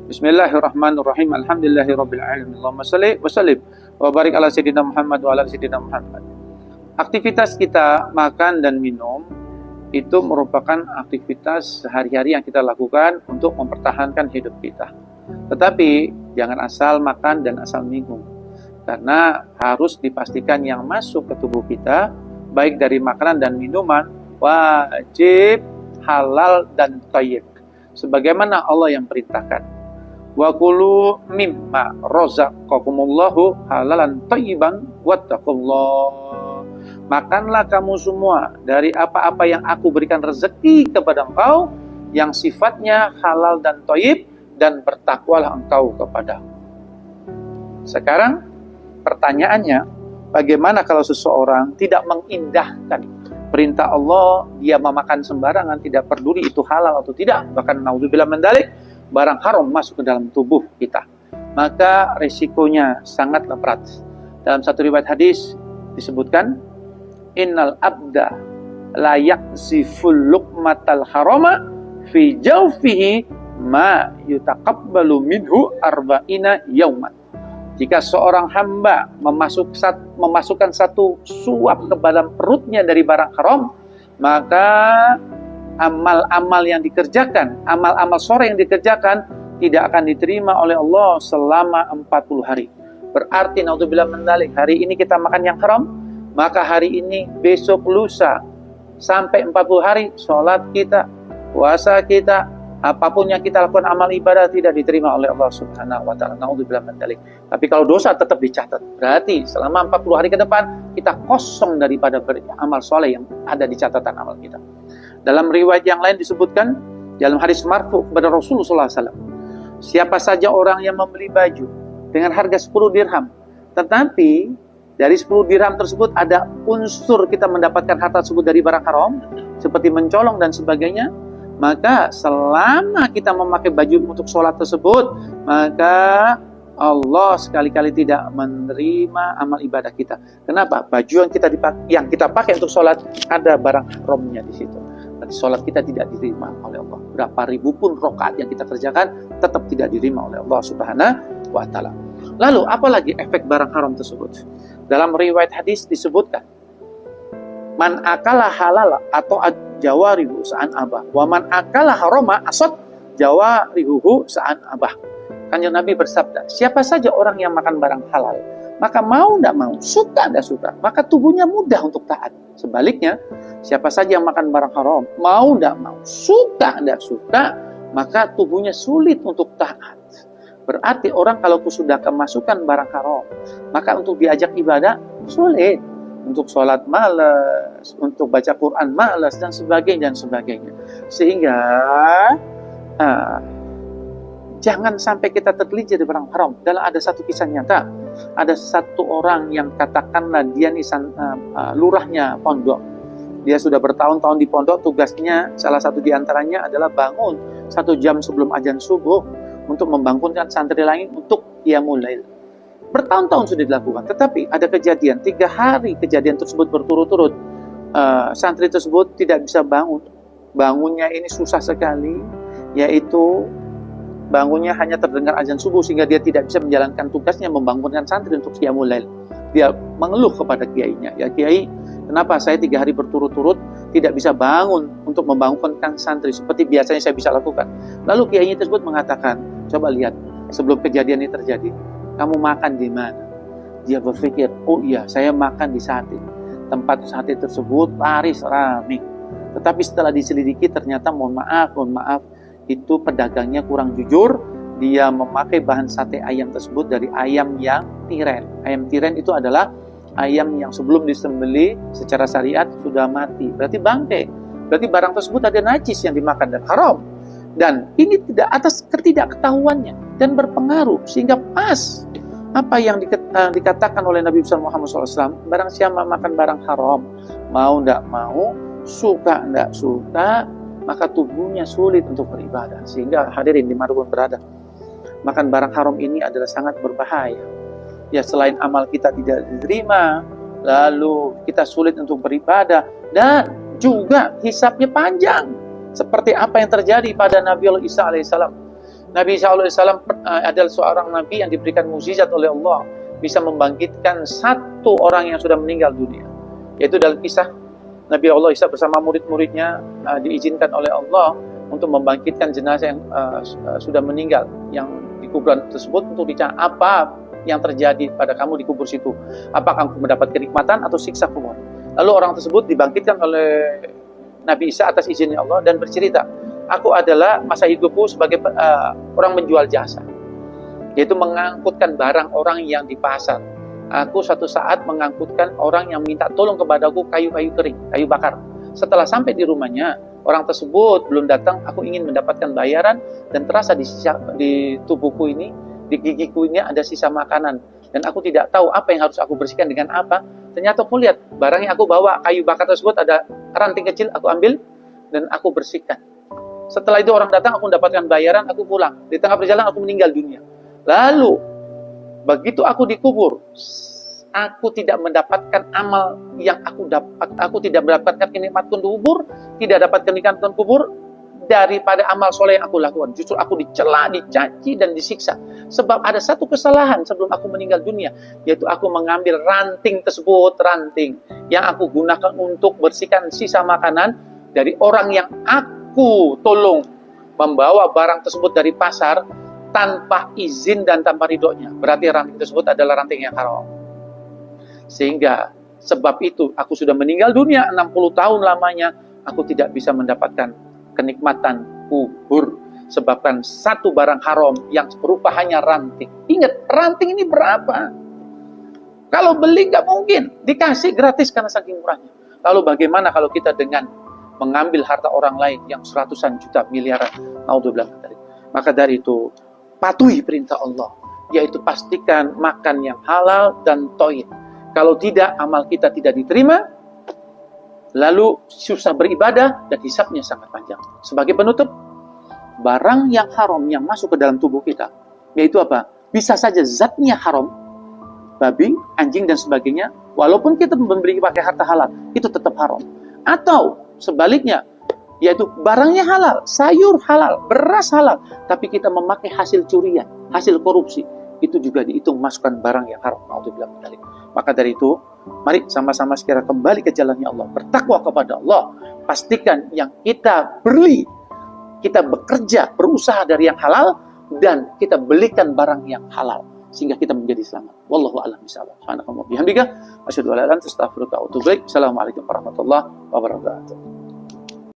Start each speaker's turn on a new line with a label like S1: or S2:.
S1: Bismillahirrahmanirrahim. Alhamdulillahirabbil alamin. Allahumma shalli wa sallim wa barik ala sayyidina Muhammad wa ala sayyidina Muhammad. Aktivitas kita makan dan minum itu merupakan aktivitas sehari-hari yang kita lakukan untuk mempertahankan hidup kita. Tetapi jangan asal makan dan asal minum, karena harus dipastikan yang masuk ke tubuh kita baik dari makanan dan minuman wajib halal dan thayyib, sebagaimana Allah yang perintahkan. Wa kulu mimma razaqakumullahu halalan thayyiban wattaqullah. Makanlah kamu semua dari apa-apa yang aku berikan rezeki kepada engkau yang sifatnya halal dan thayyib, dan bertakwalah engkau kepada. Sekarang pertanyaannya, bagaimana kalau seseorang tidak mengindahkan perintah Allah, dia memakan sembarangan, tidak peduli itu halal atau tidak, bahkan naudzubillah min dzalik, barang haram masuk ke dalam tubuh kita, maka resikonya sangatlah berat. Dalam satu riwayat hadis disebutkan, innal abda la yaksiful luqmatal harama fi jawfihi ma yutaqabbalu minhu arba'ina yauman. Jika seorang hamba memasukkan satu suap ke dalam perutnya dari barang haram, maka amal-amal yang dikerjakan, amal-amal sore yang dikerjakan tidak akan diterima oleh Allah selama 40 hari. Berarti naudzubillah min dzalik, hari ini kita makan yang haram, maka hari ini, besok, lusa, sampai 40 hari sholat kita, puasa kita, apapun yang kita lakukan amal ibadah tidak diterima oleh Allah Subhanahu wa taala. Naudzubillah min dzalik. Tapi kalau dosa tetap dicatat. Berarti selama 40 hari ke depan kita kosong daripada amal soleh yang ada di catatan amal kita. Dalam riwayat yang lain disebutkan dalam hadis marfu kepada Rasulullah SAW, siapa saja orang yang membeli baju dengan harga 10 dirham, tetapi dari 10 dirham tersebut ada unsur kita mendapatkan harta tersebut dari barang haram, seperti mencolong dan sebagainya, maka selama kita memakai baju untuk sholat tersebut, maka Allah sekali-kali tidak menerima amal ibadah kita. Kenapa? Baju yang kita pakai untuk sholat ada barang haramnya di situ. Dan sholat kita tidak diterima oleh Allah. Berapa ribu pun rakaat yang kita kerjakan tetap tidak diterima oleh Allah Subhanahu wa taala. Lalu apalagi efek barang haram tersebut? Dalam riwayat hadis disebutkan, man akala halal atau jawarihu sa'an abah, wa man akala harama asad jawarihu sa'an abah. Kanjeng Nabi bersabda, siapa saja orang yang makan barang halal, maka mau tidak mau, suka tidak suka, maka tubuhnya mudah untuk taat. Sebaliknya, siapa saja yang makan barang haram, mau tidak mau, suka tidak suka, maka tubuhnya sulit untuk taat. Berarti orang kalau sudah kemasukan barang haram, maka untuk diajak ibadah sulit. Untuk sholat malas, untuk baca Quran malas, dan sebagainya, dan sebagainya. Sehingga jangan sampai kita tergelincir di barang haram. Dalam ada satu kisah nyata, ada satu orang yang katakanlah dia lurahnya pondok. Dia sudah bertahun-tahun di pondok, tugasnya salah satu diantaranya adalah bangun 1 jam sebelum azan subuh untuk membangunkan santri lain untuk qiyamul lail. Bertahun-tahun sudah dilakukan, tetapi ada kejadian, 3 hari kejadian tersebut berturut-turut, santri tersebut tidak bisa bangun. Bangunnya ini susah sekali, yaitu bangunnya hanya terdengar azan subuh sehingga dia tidak bisa menjalankan tugasnya membangunkan santri untuk qiyamul lail. Dia mengeluh kepada kiainya, ya Kiai, kenapa saya 3 hari berturut-turut tidak bisa bangun untuk membangunkan santri seperti biasanya saya bisa lakukan? Lalu kiainya tersebut mengatakan, coba lihat sebelum kejadian ini terjadi, kamu makan di mana? Dia berpikir, oh iya, saya makan di sate. Tempat sate tersebut laris ramai. Tetapi setelah diselidiki ternyata mohon maaf, itu pedagangnya kurang jujur. Dia memakai bahan sate ayam tersebut dari ayam yang tiren. Ayam tiren itu adalah ayam yang sebelum disembelih secara syariat sudah mati. Berarti bangkai. Berarti barang tersebut ada najis yang dimakan dan haram. Dan ini tidak atas ketidaktahuannya dan berpengaruh sehingga pas apa yang dikatakan oleh Nabi Muhammad SAW, barang siapa makan barang haram, mau tidak mau, suka tidak suka, maka tubuhnya sulit untuk beribadah. Sehingga hadirin dimanapun berada, makan barang haram ini adalah sangat berbahaya. Ya, selain amal kita tidak diterima, lalu kita sulit untuk beribadah, dan juga hisabnya panjang. Seperti apa yang terjadi pada Nabi Allah Isa alaihissalam. Nabi SAW adalah seorang Nabi yang diberikan mukjizat oleh Allah, bisa membangkitkan satu orang yang sudah meninggal dunia. Yaitu dalam kisah Nabi Allah Isa bersama murid-muridnya diizinkan oleh Allah untuk membangkitkan jenazah yang sudah meninggal, yang di kuburan tersebut, untuk dicari apa yang terjadi pada kamu di kubur situ. Apakah kamu mendapat kenikmatan atau siksa kubur? Lalu orang tersebut dibangkitkan oleh Nabi Isa atas izinnya Allah dan bercerita, aku adalah masa hidupku sebagai orang menjual jasa, yaitu mengangkutkan barang orang yang di pasar. Aku suatu saat mengangkutkan orang yang minta tolong kepadaku kayu-kayu kering, kayu bakar. Setelah sampai di rumahnya, orang tersebut belum datang, aku ingin mendapatkan bayaran, dan terasa di tubuhku ini, di gigiku ini ada sisa makanan, dan aku tidak tahu apa yang harus aku bersihkan dengan apa. Ternyata aku lihat barang yang aku bawa, kayu bakar tersebut, ada ranting kecil, aku ambil dan aku bersihkan. Setelah itu orang datang, aku mendapatkan bayaran, aku pulang. Di tengah perjalanan aku meninggal dunia. Lalu begitu aku dikubur, aku tidak mendapatkan amal yang aku tidak mendapatkan kenikmatan kubur, tidak dapat kenikmatan kubur daripada amal soleh yang aku lakukan. Justru aku dicela, dicaci, dan disiksa. Sebab ada satu kesalahan sebelum aku meninggal dunia, yaitu aku mengambil ranting tersebut, ranting yang aku gunakan untuk bersihkan sisa makanan dari orang yang aku tolong membawa barang tersebut dari pasar tanpa izin dan tanpa ridhonya. Berarti ranting tersebut adalah ranting yang haram. Sehingga sebab itu aku sudah meninggal dunia 60 tahun lamanya, aku tidak bisa mendapatkan kenikmatan kubur sebabkan satu barang haram yang berupa hanya ranting. Ingat, ranting ini berapa? Kalau beli nggak mungkin dikasih gratis karena saking murahnya. Lalu bagaimana kalau kita dengan mengambil harta orang lain yang seratusan juta, miliaran? Naudzubillah. Maka dari itu, patuhi perintah Allah, yaitu pastikan makan yang halal dan thayyib. Kalau tidak, amal kita tidak diterima, lalu susah beribadah dan hisabnya sangat panjang. Sebagai penutup, barang yang haram yang masuk ke dalam tubuh kita, yaitu apa? Bisa saja zatnya haram, babi, anjing, dan sebagainya, walaupun kita membeli pakai harta halal, itu tetap haram. Atau sebaliknya, yaitu barangnya halal, sayur halal, beras halal, tapi kita memakai hasil curian, hasil korupsi, itu juga dihitung masukkan barang yang haram. Maka dari itu, mari sama-sama sekarang kembali ke jalannya Allah, bertakwa kepada Allah, pastikan yang kita beli, kita bekerja, berusaha dari yang halal, dan kita belikan barang yang halal, sehingga kita menjadi selamat. Wallahu a'lam bishawab. Subhanakallahumma bihamdika, asyhadu an la ilaha illa anta, astaghfiruka wa atubu ilaik. Assalamualaikum warahmatullahi wabarakatuh.